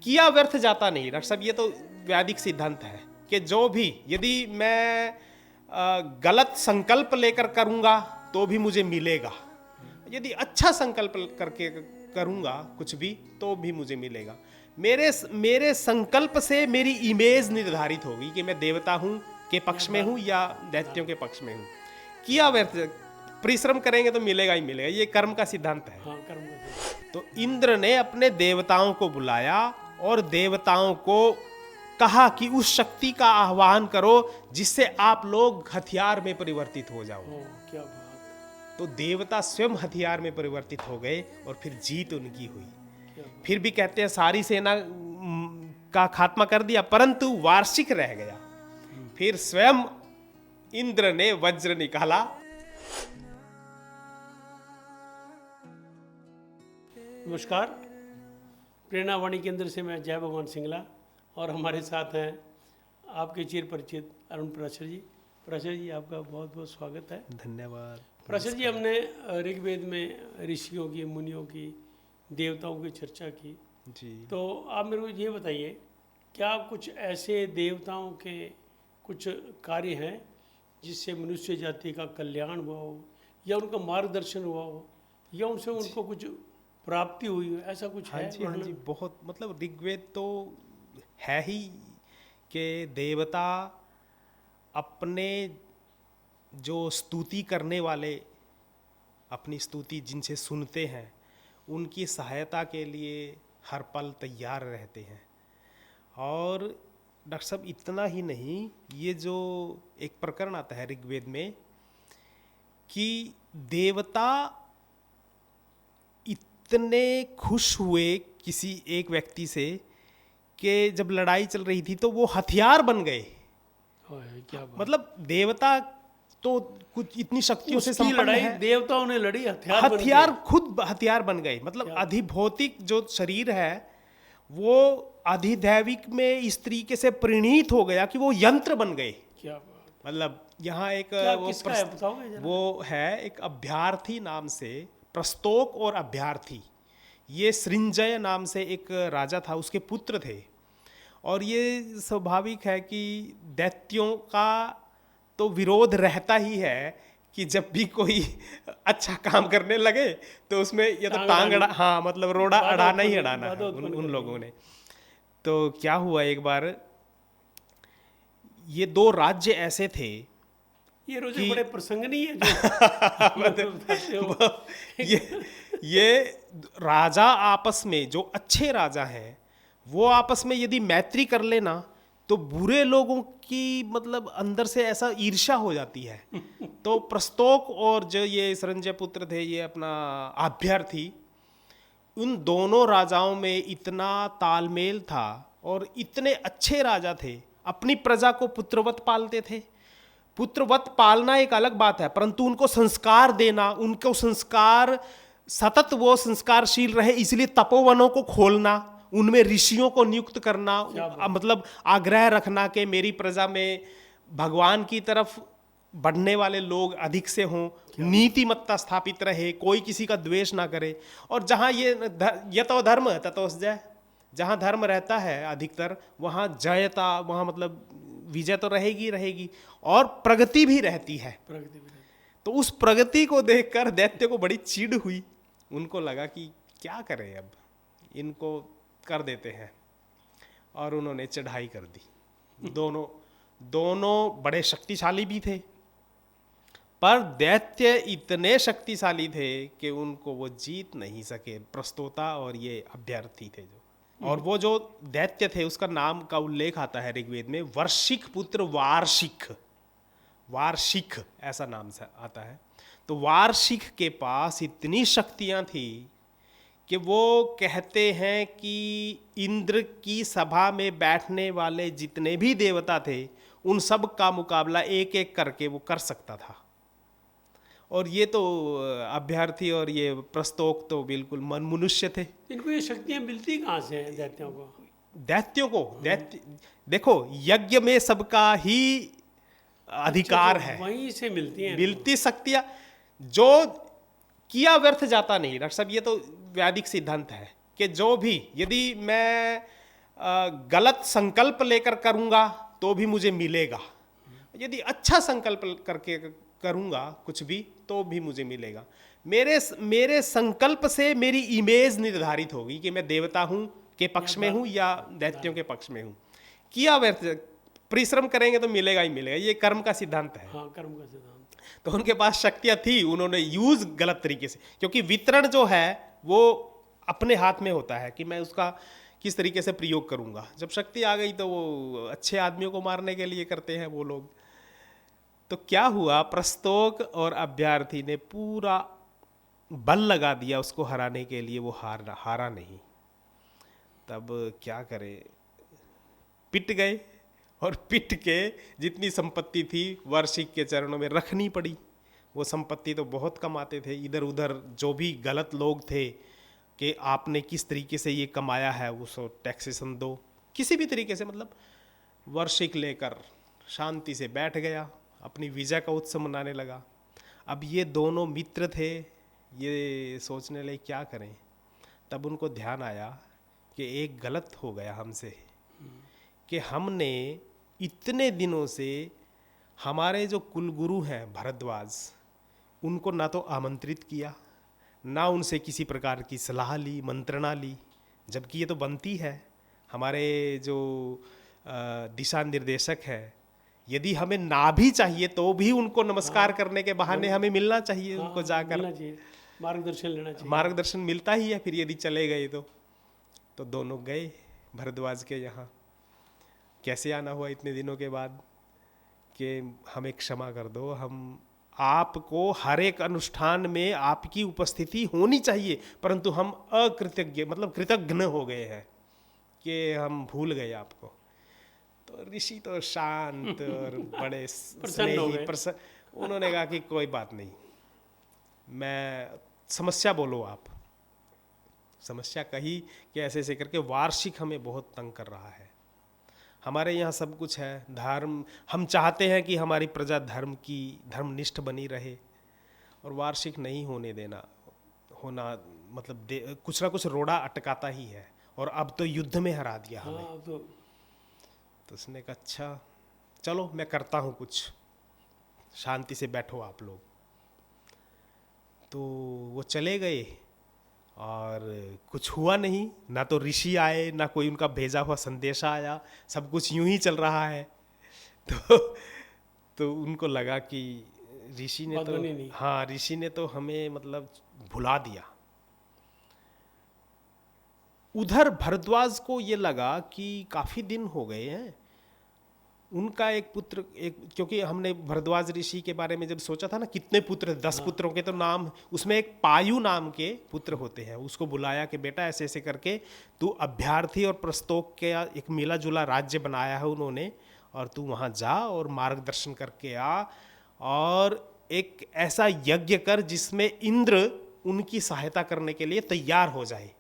किया व्यर्थ जाता नहीं। डॉक्टर साहब, ये तो वैदिक सिद्धांत है कि जो भी, यदि मैं गलत संकल्प लेकर करूंगा तो भी मुझे मिलेगा, यदि अच्छा संकल्प करके करूंगा कुछ भी तो भी मुझे मिलेगा। मेरे संकल्प से मेरी इमेज निर्धारित होगी कि मैं देवता हूं के पक्ष में हूं या दैत्यों के पक्ष में हूं। किया व्यर्थ, परिश्रम करेंगे तो मिलेगा ही मिलेगा, ये कर्म का सिद्धांत है। हाँ, कर्म का। तो इंद्र ने अपने देवताओं को बुलाया और देवताओं को कहा कि उस शक्ति का आह्वान करो जिससे आप लोग हथियार में परिवर्तित हो जाओ। क्या बात। तो देवता स्वयं हथियार में परिवर्तित हो गए और फिर जीत उनकी हुई। फिर भी कहते हैं सारी सेना का खात्मा कर दिया, परंतु वार्षिक रह गया। फिर स्वयं इंद्र ने वज्र निकाला। नमस्कार, प्रेरणा वाणी केंद्र से मैं जय भगवान सिंगला और हमारे साथ हैं आपके चिर परिचित अरुण पराशर जी। पराशर जी, आपका बहुत बहुत स्वागत है। धन्यवाद। पराशर जी, हमने ऋग्वेद में ऋषियों की, मुनियों की, देवताओं की चर्चा की जी। तो आप मेरे को ये बताइए, क्या कुछ ऐसे देवताओं के कुछ कार्य हैं जिससे मनुष्य जाति का कल्याण हुआ हो या उनका मार्गदर्शन हुआ हो या उनसे उनको कुछ प्राप्ति हुई हो, ऐसा कुछ है? हाँ जी, बहुत, मतलब ऋग्वेद तो है ही कि देवता अपने जो स्तुति करने वाले, अपनी स्तुति जिनसे सुनते हैं, उनकी सहायता के लिए हर पल तैयार रहते हैं। और डॉक्टर साहब, इतना ही नहीं, ये जो एक प्रकरण आता है ऋग्वेद में कि देवता इतने खुश हुए किसी एक व्यक्ति से कि जब लड़ाई चल रही थी तो वो हथियार बन गए। क्या बात। मतलब देवता तो कुछ इतनी शक्तियों से संपन्न लड़ाई है, देवताओं ने लड़ी, हथियार खुद हथियार बन गए। मतलब अधिभौतिक जो शरीर है वो अधिदैविक में इस तरीके से परिणीत हो गया कि वो यंत्र बन गए। क्या बात। मतलब यहाँ एक किसका है बताओगे जरा? वो है एक अभ्यार्थी नाम से, प्रस्तोक और अभ्यार्थी, ये सृंजय नाम से एक राजा था, उसके पुत्र थे। और ये स्वाभाविक है कि दैत्यों का तो विरोध रहता ही है कि जब भी कोई अच्छा काम करने लगे तो उसमें ये तो टांग अड़ा, हाँ मतलब रोड़ा अड़ाना ही अड़ाना है उन लोगों ने। तो क्या हुआ, एक बार ये दो राज्य ऐसे थे, ये रोज बड़े प्रसंग नहीं है जो ये राजा आपस में, जो अच्छे राजा हैं वो आपस में यदि मैत्री कर लेना तो बुरे लोगों की मतलब अंदर से ऐसा ईर्ष्या हो जाती है। तो प्रस्तोक और जो ये संजय पुत्र थे, ये अपना अभ्यर्थी, उन दोनों राजाओं में इतना तालमेल था और इतने अच्छे राजा थे, अपनी प्रजा को पुत्रवत पालते थे। पुत्रवत पालना एक अलग बात है, परंतु उनको संस्कार देना, उनको संस्कार सतत वो संस्कारशील रहे, इसलिए तपोवनों को खोलना, उनमें ऋषियों को नियुक्त करना, मतलब आग्रह रखना कि मेरी प्रजा में भगवान की तरफ बढ़ने वाले लोग अधिक से हों, नीतिमत्ता स्थापित रहे, कोई किसी का द्वेष ना करे। और जहाँ ये तो धर्म ततो जय, जहाँ धर्म रहता है अधिकतर वहाँ जयता, वहाँ मतलब विजय तो रहेगी रहेगी और प्रगति भी रहती है। तो उस प्रगति को देखकर दैत्य को बड़ी चिढ़ हुई। उनको लगा कि क्या करें, अब इनको कर देते हैं, और उन्होंने चढ़ाई कर दी। दोनों बड़े शक्तिशाली भी थे, पर दैत्य इतने शक्तिशाली थे कि उनको वो जीत नहीं सके, प्रस्तोता और ये अभ्यर्थी थे जो। और वो जो दैत्य थे उसका नाम का उल्लेख आता है ऋग्वेद में, वर्षिक पुत्र वार्षिक, वार्षिक ऐसा नाम से आता है। तो वार्षिक के पास इतनी शक्तियां थी कि वो कहते हैं कि इंद्र की सभा में बैठने वाले जितने भी देवता थे उन सब का मुकाबला एक एक करके वो कर सकता था। और ये तो अभ्यर्थी और ये प्रस्तोक तो बिल्कुल मनुष्य थे। इनको ये शक्तियां मिलती कहाँ से हैं दैत्यों को? दैत्य देखो, यज्ञ में सबका ही अधिकार है, वहीं से मिलती हैं, मिलती शक्तियां। जो किया व्यर्थ जाता नहीं। डॉक्टर साहब, ये तो वैदिक सिद्धांत है कि जो भी, यदि मैं गलत संकल्प लेकर करूँगा तो भी मुझे मिलेगा, यदि अच्छा संकल्प करके करूँगा कुछ भी तो भी मुझे मिलेगा। मेरे संकल्प से मेरी इमेज निर्धारित होगी कि मैं देवता हूँ के पक्ष में हूँ या दैत्यों के पक्ष में हूँ। किया व्यर्थ, परिश्रम करेंगे तो मिलेगा ही मिलेगा, ये कर्म का सिद्धांत है। हाँ, कर्म का सिद्धांत। तो उनके पास शक्तियाँ थी, उन्होंने यूज गलत तरीके से, क्योंकि वितरण जो है वो अपने हाथ में होता है कि मैं उसका किस तरीके से प्रयोग करूँगा। जब शक्ति आ गई तो वो अच्छे आदमियों को मारने के लिए करते हैं वो लोग। तो क्या हुआ, प्रस्तोक और अभ्यर्थी ने पूरा बल लगा दिया उसको हराने के लिए, वो हारा नहीं। तब क्या करे, पिट गए, और पिट के जितनी संपत्ति थी वार्षिक के चरणों में रखनी पड़ी। वो संपत्ति तो बहुत कमाते थे, इधर उधर जो भी गलत लोग थे कि आपने किस तरीके से ये कमाया है उसको टैक्सेशन दो, किसी भी तरीके से, मतलब वार्षिक लेकर शांति से बैठ गया, अपनी विजय का उत्सव मनाने लगा। अब ये दोनों मित्र थे, ये सोचने लगे क्या करें। तब उनको ध्यान आया कि एक गलत हो गया हमसे, कि हमने इतने दिनों से हमारे जो कुलगुरु हैं भरद्वाज, उनको ना तो आमंत्रित किया, ना उनसे किसी प्रकार की सलाह ली, मंत्रणा ली, जबकि ये तो बनती है। हमारे जो दिशा निर्देशक है, यदि हमें ना भी चाहिए तो भी उनको नमस्कार करने के बहाने हमें मिलना चाहिए, हाँ, उनको जाकर मिलना चाहिए, मार्गदर्शन लेना चाहिए। मार्गदर्शन मिलता ही है। फिर यदि चले गए तो दोनों गए भरद्वाज के यहाँ। कैसे आना हुआ इतने दिनों के बाद कि हमें क्षमा कर दो, हम आपको हर एक अनुष्ठान में आपकी उपस्थिति होनी चाहिए, परंतु हम अकृतज्ञ, मतलब कृतज्ञ हो गए हैं कि हम भूल गए आपको। तो ऋषि तो शांत और बड़े प्रसन्न हो गए। उन्होंने कहा कि कोई बात नहीं, मैं समस्या बोलो आप। समस्या कही कि ऐसे ऐसे करके वार्षिक हमें बहुत तंग कर रहा है, हमारे यहाँ सब कुछ है, धर्म, हम चाहते हैं कि हमारी प्रजा धर्मनिष्ठ बनी रहे, और वार्षिक नहीं होने देना होना मतलब कुछ ना कुछ रोड़ा अटकाता ही है, और अब तो युद्ध में हरा दिया हमें। हाँ, तो उसने कहा अच्छा चलो मैं करता हूँ कुछ, शांति से बैठो आप लोग। तो वो चले गए और कुछ हुआ नहीं, ना तो ऋषि आए, ना कोई उनका भेजा हुआ संदेशा आया, सब कुछ यूं ही चल रहा है। तो उनको लगा कि ऋषि ने तो, हाँ ऋषि ने तो हमें मतलब भुला दिया। उधर भरद्वाज को ये लगा कि काफ़ी दिन हो गए हैं, उनका एक पुत्र, क्योंकि हमने भरद्वाज ऋषि के बारे में जब सोचा था ना, कितने पुत्र, 10 पुत्रों के तो नाम, उसमें एक पायु नाम के पुत्र होते हैं। उसको बुलाया कि बेटा ऐसे ऐसे करके तू अभ्यर्थी और प्रस्तोक के एक मिला जुला राज्य बनाया है उन्होंने, और तू वहाँ जा और मार्गदर्शन करके आ, और एक ऐसा यज्ञ कर जिसमें इंद्र उनकी सहायता करने के लिए तैयार हो जाए।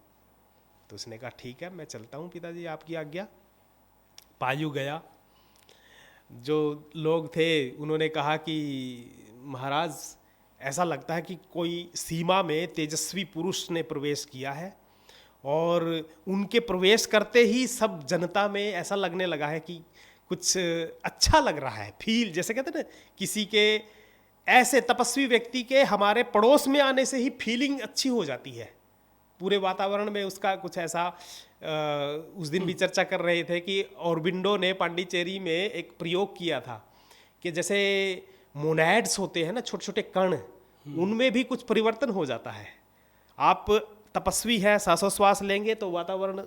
तो उसने कहा ठीक है मैं चलता हूँ पिताजी, आपकी आज्ञा। पायु गया। जो लोग थे उन्होंने कहा कि महाराज ऐसा लगता है कि कोई सीमा में तेजस्वी पुरुष ने प्रवेश किया है, और उनके प्रवेश करते ही सब जनता में ऐसा लगने लगा है कि कुछ अच्छा लग रहा है, फील, जैसे कहते हैं ना, किसी के ऐसे तपस्वी व्यक्ति के हमारे पड़ोस में आने से ही फीलिंग अच्छी हो जाती है पूरे वातावरण में, उसका कुछ ऐसा। उस दिन भी चर्चा कर रहे थे कि ऑरबिंडो ने पांडिचेरी में एक प्रयोग किया था कि जैसे मोनैड्स होते हैं ना, छोटे छोटे कण, उनमें भी कुछ परिवर्तन हो जाता है। आप तपस्वी है, श्वासोश्वास लेंगे तो वातावरण,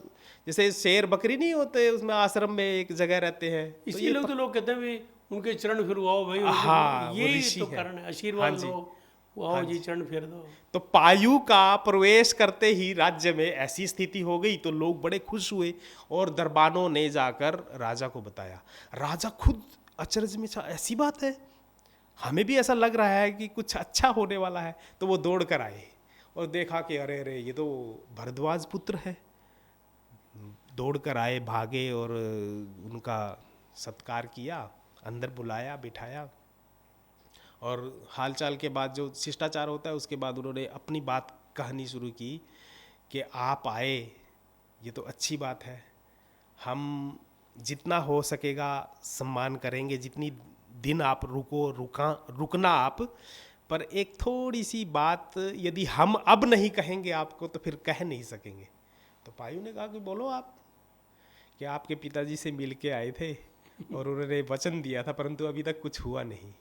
जैसे शेर बकरी नहीं होते उसमें आश्रम में एक जगह रहते हैं, इसी लोग तो लोग कहते हैं भी उनके चरण फिरवाओ भाई, हाँ, ये तो कारण है, आशीर्वाद लो, वाओ जी चरण फेर दो। तो पायु का प्रवेश करते ही राज्य में ऐसी स्थिति हो गई तो लोग बड़े खुश हुए, और दरबानों ने जाकर राजा को बताया। राजा खुद अचरज में, ऐसी बात है, हमें भी ऐसा लग रहा है कि कुछ अच्छा होने वाला है। तो वो दौड़ कर आए और देखा कि अरे अरे ये तो भरद्वाज पुत्र है। दौड़ कर आए, भागे और उनका सत्कार किया, अंदर बुलाया, बिठाया, और हालचाल के बाद जो शिष्टाचार होता है उसके बाद उन्होंने अपनी बात कहनी शुरू की कि आप आए ये तो अच्छी बात है, हम जितना हो सकेगा सम्मान करेंगे, जितनी दिन आप रुकना आप, पर एक थोड़ी सी बात यदि हम अब नहीं कहेंगे आपको तो फिर कह नहीं सकेंगे। तो पायु ने कहा कि बोलो आप, कि आपके पिताजी से मिल के आए थे और उन्होंने वचन दिया था परंतु अभी तक कुछ हुआ नहीं।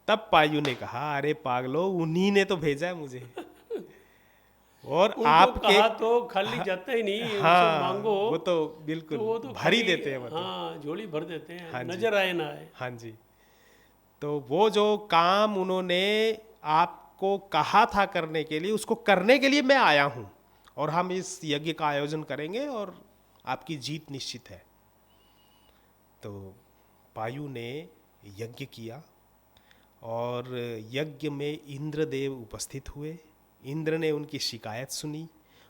तब पायु ने कहा, अरे पागलो, उन्हीं ने तो भेजा है मुझे, और उनको आपके कहा तो खाली जाता ही नहीं, उनसे हाँ, मांगो वो तो बिल्कुल तो वो तो भर ही खाली, देते हैं मतलब। हाँ झोली भर देते हैं, हाँ जी। नजर आए ना आए। हाँ जी। तो वो जो काम उन्होंने आपको कहा था करने के लिए, उसको करने के लिए मैं आया हूँ, और हम इस यज्ञ का आयोजन करेंगे और आपकी जीत निश्चित है। तो पायु ने यज्ञ किया और यज्ञ में इंद्रदेव उपस्थित हुए। इंद्र ने उनकी शिकायत सुनी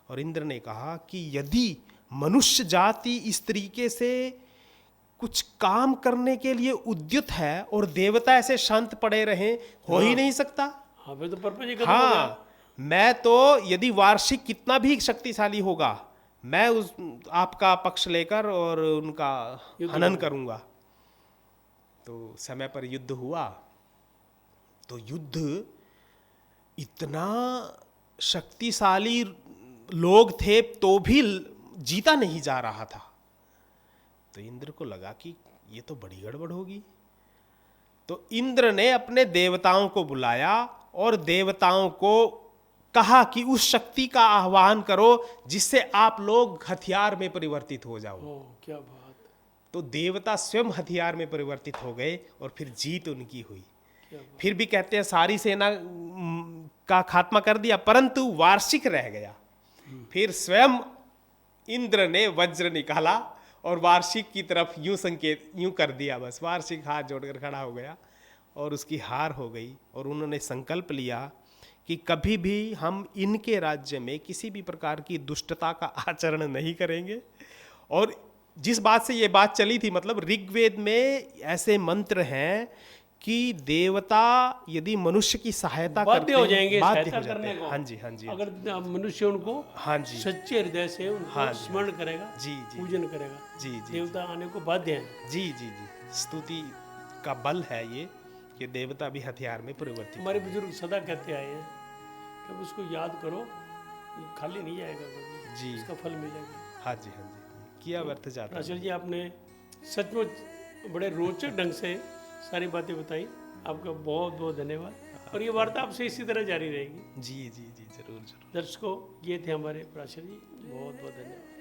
और इंद्र ने कहा कि यदि मनुष्य जाति इस तरीके से कुछ काम करने के लिए उद्यत है और देवता ऐसे शांत पड़े रहें, हो ही नहीं सकता। हाँ फिर तो पर्पज ही खत्म हो गया। हाँ, मैं तो यदि वार्षिक कितना भी शक्तिशाली होगा, मैं उस आपका पक्ष लेकर और उनका हनन करूंगा। तो समय पर युद्ध हुआ। तो युद्ध इतना शक्तिशाली लोग थे तो भी जीता नहीं जा रहा था। तो इंद्र को लगा कि ये तो बड़ी गड़बड़ होगी। तो इंद्र ने अपने देवताओं को बुलाया और देवताओं को कहा कि उस शक्ति का आह्वान करो जिससे आप लोग हथियार में परिवर्तित हो जाओ। ओ क्या बात, तो देवता स्वयं हथियार में परिवर्तित हो गए और फिर जीत उनकी हुई। क्या बात। फिर भी कहते हैं सारी सेना का खात्मा कर दिया, परंतु वार्षिक रह गया। फिर स्वयं इंद्र ने वज्र निकाला और वार्षिक की तरफ यूं संकेत यूं कर दिया, बस वार्षिक हाथ जोड़कर खड़ा हो गया और उसकी हार हो गई। और उन्होंने संकल्प लिया कि कभी भी हम इनके राज्य में किसी भी प्रकार की दुष्टता का आचरण नहीं करेंगे। और जिस बात से ये बात चली थी, मतलब ऋग्वेद में ऐसे मंत्र हैं कि देवता यदि मनुष्य की सहायता बाध्य हो जाएंगे बाध्य सहायता हो जाते करने हैं। को। हाँ जी, हाँ जी, अगर मनुष्य उनको हाँ जी, सच्चे हृदय से उनको हाँ जी, स्मरण करेगा, जी जी पूजन करेगा, जी जी देवता आने को बाध्य हैं। जी जी जी, स्तुति का बल है ये कि देवता भी हथियार में परिवर्तित। हमारे बुजुर्ग सदा कहते आए हैं कि अब उसको याद करो, ये खाली नहीं आएगा कभी, जी, इसका फल मिलेगा। हाँ जी, हाँ जी, किया व्यर्थ जाता राशल जी आपने सचमुच बड़े रोचक ढंग से सारी बातें बताई, आपका बहुत बहुत धन्यवाद। और ये वार्ता आपसे इसी तरह जारी रहेगी। जी जी जी, जरूर जरूर। दर्शकों, ये थे हमारे प्राचल जी, बहुत बहुत धन्यवाद।